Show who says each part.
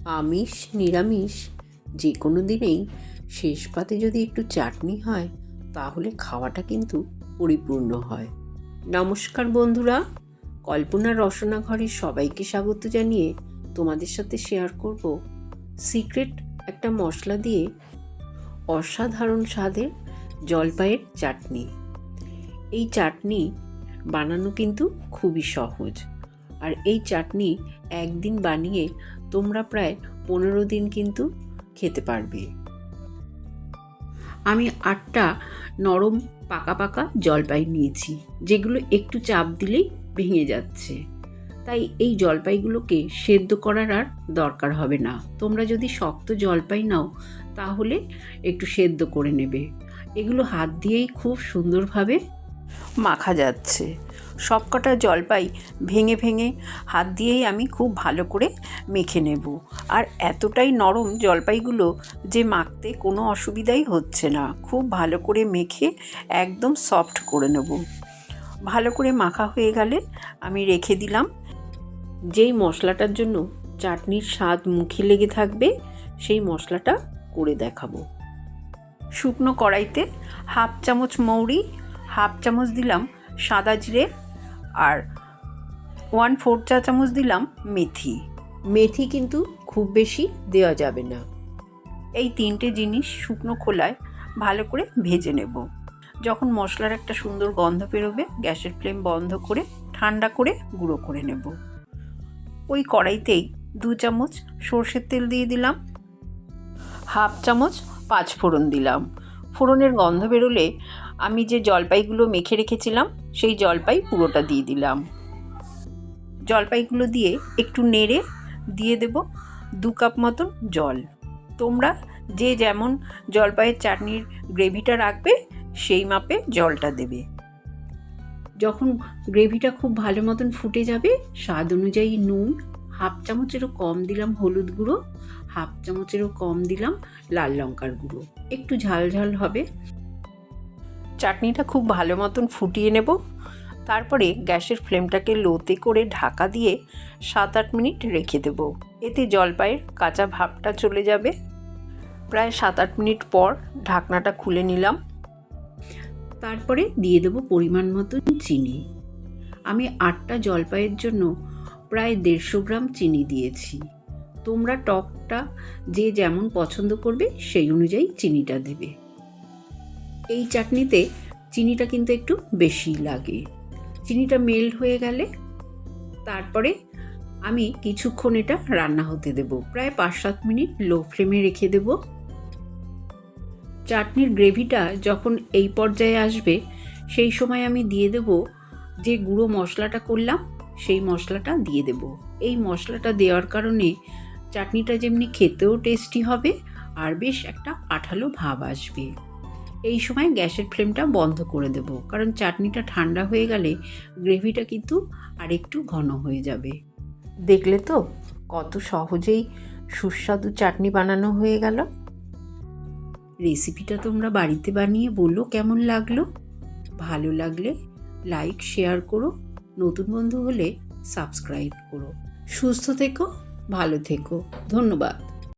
Speaker 1: আমিষ নিরামিষ যে কোনো দিনেই শেষ পাতে যদি একটু চাটনি হয় তাহলে খাওয়াটা কিন্তু পরিপূর্ণ হয়। নমস্কার বন্ধুরা, কল্পনার রসনা ঘরে সবাইকে স্বাগত জানিয়ে তোমাদের সাথে শেয়ার করব সিক্রেট একটা মশলা দিয়ে অসাধারণ স্বাদের জলপাইয়ের চাটনি। এই চাটনি বানানো কিন্তু খুবই সহজ, আর এই চাটনি একদিন বানিয়ে তোমরা প্রায় 15 দিন কিন্তু খেতে পারবে। আমি 8টা নরম পাকা পাকা জলপাই নিয়েছি, যেগুলো একটু চাপ দিলেই ভেঙে যাচ্ছে। তাই এই জলপাইগুলোকে সেদ্ধ করার আর দরকার হবে না। তোমরা যদি শক্ত জলপাই নাও তাহলে একটু সেদ্ধ করে নেবে। এগুলো হাত দিয়েই খুব সুন্দরভাবে মাখা যাচ্ছে। সবকটা জলপাই ভেঙে ভেঙে হাত দিয়েই আমি খুব ভালো করে মেখে নেব। আর এতটাই নরম জলপাইগুলো যে মাখতে কোনো অসুবিধাই হচ্ছে না। খুব ভালো করে মেখে একদম সফট করে নেব। ভালো করে মাখা হয়ে গেলে আমি রেখে দিলাম। যেই মশলাটার জন্য চাটনির স্বাদ মুখে লেগে থাকবে সেই মশলাটা করে দেখাবো। শুকনো কড়াইতে 1/2 চামচ মৌরি, 1/2 চামচ দিলাম সাদা জিরে, আর 1/4 চা চামচ দিলাম মেথি। মেথি কিন্তু খুব বেশি দেওয়া যাবে না। এই 3টে জিনিস শুকনো খোলায় ভালো করে ভেজে নেব। যখন মশলার একটা সুন্দর গন্ধ বেরোবে গ্যাসের ফ্লেম বন্ধ করে ঠান্ডা করে গুঁড়ো করে নেব। ওই কড়াইতেই 2 চামচ সর্ষের তেল দিয়ে দিলাম, 1/2 চামচ 5 ফোড়ন দিলাম। ফোড়নের গন্ধ বেরোলে আমি যে জলপাইগুলো মেখে রেখেছিলাম সেই জলপাই পুরোটা দিয়ে দিলাম। জলপাইগুলো দিয়ে একটু নেড়ে দিয়ে দেব 2 কাপ মতন জল। তোমরা যে যেমন জলপাইয়ের চাটনির গ্রেভিটা রাখবে সেই মাপে জলটা দেবে। যখন গ্রেভিটা খুব ভালো মতন ফুটে যাবে স্বাদ অনুযায়ী নুন, 1/2 চামচেরও কম দিলাম হলুদ গুঁড়ো, 1/2 চামচেরও কম দিলাম লাল লঙ্কার গুঁড়ো। একটু ঝাল ঝাল হবে। চাটনিটা খুব ভালো মতন ফুটিয়ে নেব। তারপরে গ্যাসের ফ্লেমটাকে লোতে করে ঢাকা দিয়ে 7-8 মিনিট রেখে দেব। এতে জলপাইয়ের কাঁচা ভাবটা চলে যাবে। প্রায় 7-8 মিনিট পর ঢাকনাটা খুলে নিলাম। তারপরে দিয়ে দেব পরিমাণ মতন চিনি। আমি 8টা জলপাইয়ের জন্য প্রায় 150 গ্রাম চিনি দিয়েছি। তোমরা টকটা যে যেমন পছন্দ করবে সেই অনুযায়ী চিনিটা দেবে। এই চাটনিতে চিনিটা কিন্তু একটু বেশি লাগে। চিনিটা মেল্ট হয়ে গেলে তারপরে আমি কিছুক্ষণ এটা রান্না হতে দেব। প্রায় 5-7 মিনিট লো ফ্লেমে রেখে দেব। চাটনির গ্রেভিটা যখন এই পর্যায়ে আসবে সেই সময় আমি দিয়ে দেব যে গুঁড়ো মশলাটা করলাম সেই মশলাটা দিয়ে দেব। এই মশলাটা দেওয়ার কারণে চাটনিটা যেমনি খেতেও টেস্টি হবে আর বেশ একটা আঠালো ভাব আসবে। এই সময় গ্যাসের ফ্লেমটা বন্ধ করে দেব, কারণ চাটনিটা ঠান্ডা হয়ে গেলে গ্রেভিটা কিন্তু আরেকটু ঘন হয়ে যাবে। দেখলে তো কত সহজেই সুস্বাদু চাটনি বানানো হয়ে গেল। রেসিপিটা তোমরা বাড়িতে বানিয়ে বলো কেমন লাগলো। ভালো লাগলে লাইক শেয়ার করো, নতুন বন্ধু হলে সাবস্ক্রাইব করো। সুস্থ থেকো, ভালো থেকো। ধন্যবাদ।